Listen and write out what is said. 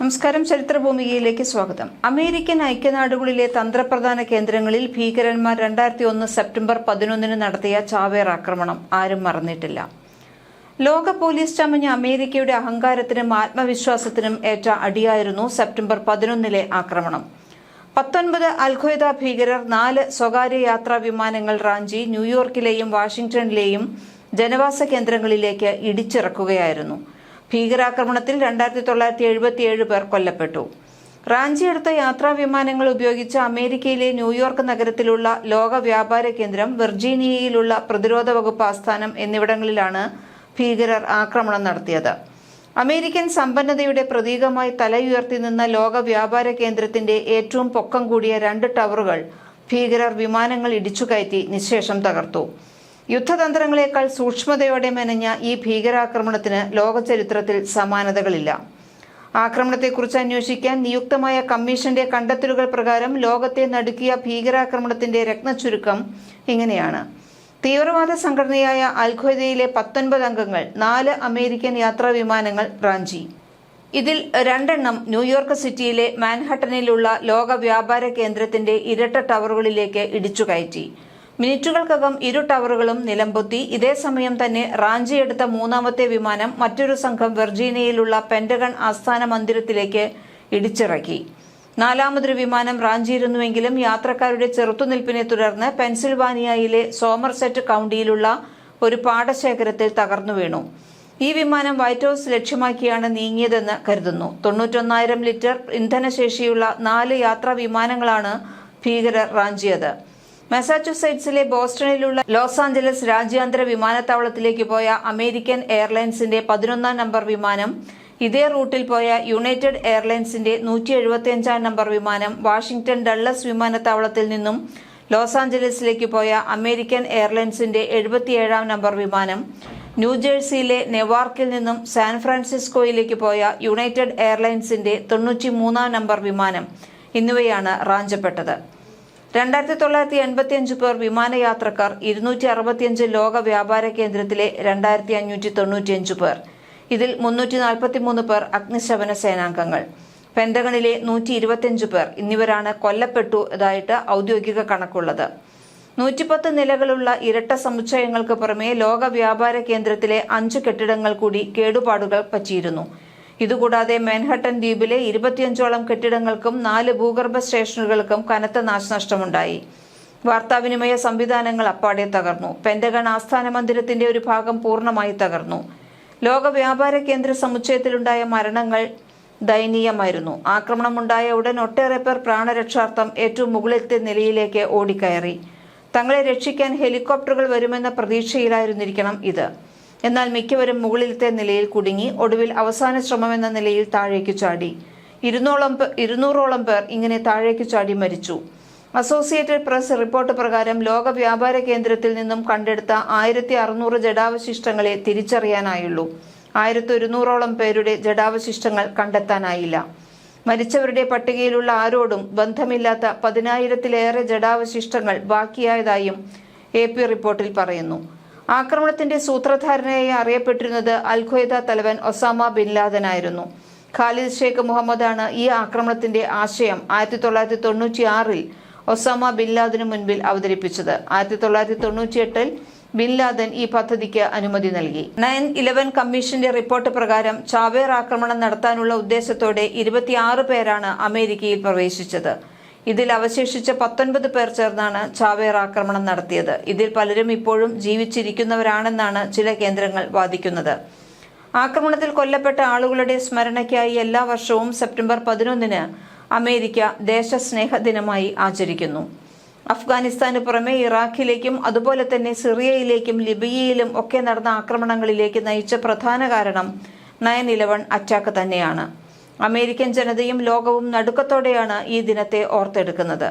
നമസ്കാരം. ചരിത്രഭൂമികയിലേക്ക് സ്വാഗതം. അമേരിക്കൻ ഐക്യനാടുകളിലെ തന്ത്രപ്രധാന കേന്ദ്രങ്ങളിൽ ഭീകരന്മാർ 2001 സെപ്റ്റംബർ 11 നടത്തിയ ചാവേർ ആക്രമണം ആരും മറന്നിട്ടില്ല. ലോക പോലീസ് ചമഞ്ഞ അമേരിക്കയുടെ അഹങ്കാരത്തിനും ആത്മവിശ്വാസത്തിനും ഏറ്റ അടിയായിരുന്നു സെപ്റ്റംബർ 11 ആക്രമണം. 19 അൽ-ഖ്വയ്ദ ഭീകരർ 4 സ്വകാര്യ യാത്രാ വിമാനങ്ങൾ റാഞ്ചി ന്യൂയോർക്കിലെയും വാഷിംഗ്ടണിലെയും ജനവാസ കേന്ദ്രങ്ങളിലേക്ക് ഇടിച്ചിറക്കുകയായിരുന്നു. ഭീകരാക്രമണത്തിൽ 2977 പേർ കൊല്ലപ്പെട്ടു. റാഞ്ചിയെടുത്ത യാത്രാ വിമാനങ്ങൾ ഉപയോഗിച്ച് അമേരിക്കയിലെ ന്യൂയോർക്ക് നഗരത്തിലുള്ള ലോക വ്യാപാര കേന്ദ്രം, വിർജീനിയയിലുള്ള പ്രതിരോധ വകുപ്പ് ആസ്ഥാനം എന്നിവിടങ്ങളിലാണ് ഭീകരർ ആക്രമണം നടത്തിയത്. അമേരിക്കൻ സമ്പന്നതയുടെ പ്രതീകമായി തലയുയർത്തി നിന്ന ലോക വ്യാപാര കേന്ദ്രത്തിന്റെ ഏറ്റവും പൊക്കം കൂടിയ 2 ടവറുകൾ ഭീകരർ വിമാനങ്ങൾ ഇടിച്ചുകയറ്റി നിശ്ശേഷം തകർത്തു. യുദ്ധതന്ത്രങ്ങളെക്കാൾ സൂക്ഷ്മതയോടെ മെനഞ്ഞ ഈ ഭീകരാക്രമണത്തിന് ലോക ചരിത്രത്തിൽ സമാനതകളില്ല. ആക്രമണത്തെക്കുറിച്ച് അന്വേഷിക്കാൻ നിയുക്തമായ കമ്മീഷന്റെ കണ്ടെത്തലുകൾ പ്രകാരം ലോകത്തെ നടുക്കിയ ഭീകരാക്രമണത്തിന്റെ രത്നച്ചുരുക്കം ഇങ്ങനെയാണ്. തീവ്രവാദ സംഘടനയായ അൽ-ഖ്വയ്ദയിലെ 19 അംഗങ്ങൾ 4 അമേരിക്കൻ യാത്രാ വിമാനങ്ങൾ റാഞ്ചി. ഇതിൽ 2 എണ്ണം ന്യൂയോർക്ക് സിറ്റിയിലെ മാൻഹട്ടനിലുള്ള ലോക വ്യാപാര കേന്ദ്രത്തിന്റെ ഇരട്ട ടവറുകളിലേക്ക് ഇടിച്ചുകയറ്റി. മിനിറ്റുകൾക്കകം 2 ടവറുകളും നിലംപൊത്തി. ഇതേസമയം തന്നെ റാഞ്ചിയെടുത്ത 3ാമത്തെ വിമാനം മറ്റൊരു സംഘം വെർജീനിയയിലുള്ള പെന്റഗൺ ആസ്ഥാന മന്ദിരത്തിലേക്ക് ഇടിച്ചിറക്കി. 4ാമതൊരു വിമാനം റാഞ്ചിയിരുന്നുവെങ്കിലും യാത്രക്കാരുടെ ചെറുത്തുനിൽപ്പിനെ തുടർന്ന് പെൻസിൽവാനിയയിലെ സോമർസെറ്റ് കൗണ്ടിയിലുള്ള ഒരു പാടശേഖരത്തിൽ തകർന്നു വീണു. ഈ വിമാനം വൈറ്റ് ഹൌസ് ലക്ഷ്യമാക്കിയാണ് നീങ്ങിയതെന്ന് കരുതുന്നു. 91,000 ലിറ്റർ ഇന്ധനശേഷിയുള്ള 4 യാത്രാ വിമാനങ്ങളാണ് ഭീകരർ റാഞ്ചിയത്. മസാച്യുസെറ്റ്സിലെ ബോസ്റ്റണിലുള്ള ലോസ് ആഞ്ചലസ് രാജ്യാന്തര വിമാനത്താവളത്തിലേക്ക് പോയ അമേരിക്കൻ എയർലൈൻസിന്റെ 11ാം നമ്പർ വിമാനം, ഇതേ റൂട്ടിൽ പോയ യുണൈറ്റഡ് എയർലൈൻസിന്റെ 175ാം നമ്പർ വിമാനം, വാഷിംഗ്ടൺ ഡള്ളസ് വിമാനത്താവളത്തിൽ നിന്നും ലോസ് ആഞ്ചലസിലേക്ക് പോയ അമേരിക്കൻ എയർലൈൻസിന്റെ 77ാം നമ്പർ വിമാനം, ന്യൂജേഴ്സിയിലെ നെവാർക്കിൽ നിന്നും സാൻ ഫ്രാൻസിസ്കോയിലേക്ക് പോയ യുണൈറ്റഡ് എയർലൈൻസിന്റെ 93ാം നമ്പർ വിമാനം എന്നിവയാണ് റാഞ്ചപ്പെട്ടത്. 2985 പേർ വിമാനയാത്രക്കാർ, 265 ലോക വ്യാപാര കേന്ദ്രത്തിലെ 2595 പേർ. ഇതിൽ 343 പേർ അഗ്നിശമന സേനാംഗങ്ങൾ, പെന്റഗണിലെ 125 പേർ എന്നിവരാണ് കൊല്ലപ്പെട്ടതായിട്ട് ഔദ്യോഗിക കണക്കുള്ളത്. 110 നിലകളുള്ള ഇരട്ട സമുച്ചയങ്ങൾക്ക് പുറമെ ലോക വ്യാപാര കേന്ദ്രത്തിലെ 5 കെട്ടിടങ്ങൾ കൂടി കേടുപാടുകൾ പറ്റിയിരുന്നു. ഇതുകൂടാതെ മാൻഹട്ടൻ ദ്വീപിലെ 25ഓളം കെട്ടിടങ്ങൾക്കും 4 ഭൂഗർഭ സ്റ്റേഷനുകൾക്കും കനത്ത നാശനഷ്ടമുണ്ടായി. വാർത്താവിനിമയ സംവിധാനങ്ങൾ അപ്പാടെ തകർന്നു. പെന്റഗൺ ആസ്ഥാന മന്ദിരത്തിന്റെ ഒരു ഭാഗം പൂർണ്ണമായി തകർന്നു. ലോക വ്യാപാര കേന്ദ്ര സമുച്ചയത്തിലുണ്ടായ മരണങ്ങൾ ദയനീയമായിരുന്നു. ആക്രമണമുണ്ടായ ഉടൻ ഒട്ടേറെ പേർ പ്രാണരക്ഷാർത്ഥം ഏറ്റവും മുകളിലത്തെ നിലയിലേക്ക് ഓടിക്കയറി. തങ്ങളെ രക്ഷിക്കാൻ ഹെലികോപ്റ്ററുകൾ വരുമെന്ന പ്രതീക്ഷയിലായിരുന്നിരിക്കണം ഇത്. എന്നാൽ മിക്കവരും മുകളിലത്തെ നിലയിൽ കുടുങ്ങി. ഒടുവിൽ അവസാന ശ്രമമെന്ന നിലയിൽ താഴേക്കു ചാടി. 200ഓളം പേർ ഇങ്ങനെ താഴേക്കു ചാടി മരിച്ചു. അസോസിയേറ്റഡ് പ്രസ് റിപ്പോർട്ട് പ്രകാരം ലോക വ്യാപാര കേന്ദ്രത്തിൽ നിന്നും കണ്ടെടുത്ത 1600 ജഡാവശിഷ്ടങ്ങളെ തിരിച്ചറിയാനായുള്ളൂ. 1100ഓളം പേരുടെ ജഡാവശിഷ്ടങ്ങൾ കണ്ടെത്താനായില്ല. മരിച്ചവരുടെ പട്ടികയിലുള്ള ആരോടും ബന്ധമില്ലാത്ത 10,000-ലേറെ ജഡാവശിഷ്ടങ്ങൾ ബാക്കിയായതായും AP റിപ്പോർട്ടിൽ പറയുന്നു. ആക്രമണത്തിന്റെ സൂത്രധാരനായി അറിയപ്പെട്ടിരുന്നത് അൽ-ഖ്വയ്ദ തലവൻ ഒസാമ ബിൻ ലാദനായിരുന്നു. ഖാലിദ് ഷേഖ് മുഹമ്മദാണ് ഈ ആക്രമണത്തിന്റെ ആശയം 1996-ൽ ഒസാമ ബിൻ ലാദനു മുൻപിൽ അവതരിപ്പിച്ചത്. 1998-ൽ ബിൻ ലാദൻ ഈ പദ്ധതിക്ക് അനുമതി നൽകി. 9/11 കമ്മീഷന്റെ റിപ്പോർട്ട് പ്രകാരം ചാവേർ ആക്രമണം നടത്താനുള്ള ഉദ്ദേശത്തോടെ 26 പേരാണ് അമേരിക്കയിൽ പ്രവേശിച്ചത്. ഇതിൽ അവശേഷിച്ച 19 പേർ ചേർന്നാണ് ചാവേർ ആക്രമണം നടത്തിയത്. ഇതിൽ പലരും ഇപ്പോഴും ജീവിച്ചിരിക്കുന്നവരാണെന്നാണ് ചില കേന്ദ്രങ്ങൾ വാദിക്കുന്നത്. ആക്രമണത്തിൽ കൊല്ലപ്പെട്ട ആളുകളുടെ സ്മരണയ്ക്കായി എല്ലാ വർഷവും സെപ്റ്റംബർ 11 അമേരിക്ക ദേശസ്നേഹ ദിനമായി ആചരിക്കുന്നു. അഫ്ഗാനിസ്ഥാന് പുറമെ ഇറാഖിലേക്കും അതുപോലെ തന്നെ സിറിയയിലേക്കും ലിബിയയിലും ഒക്കെ നടന്ന ആക്രമണങ്ങളിലേക്ക് നയിച്ച പ്രധാന കാരണം 9/11 അറ്റാക്ക് തന്നെയാണ്. അമേരിക്കൻ ജനതയും ലോകവും നടുക്കത്തോടെയാണ് ഈ ദിനത്തെ ഓർത്തെടുക്കുന്നത്.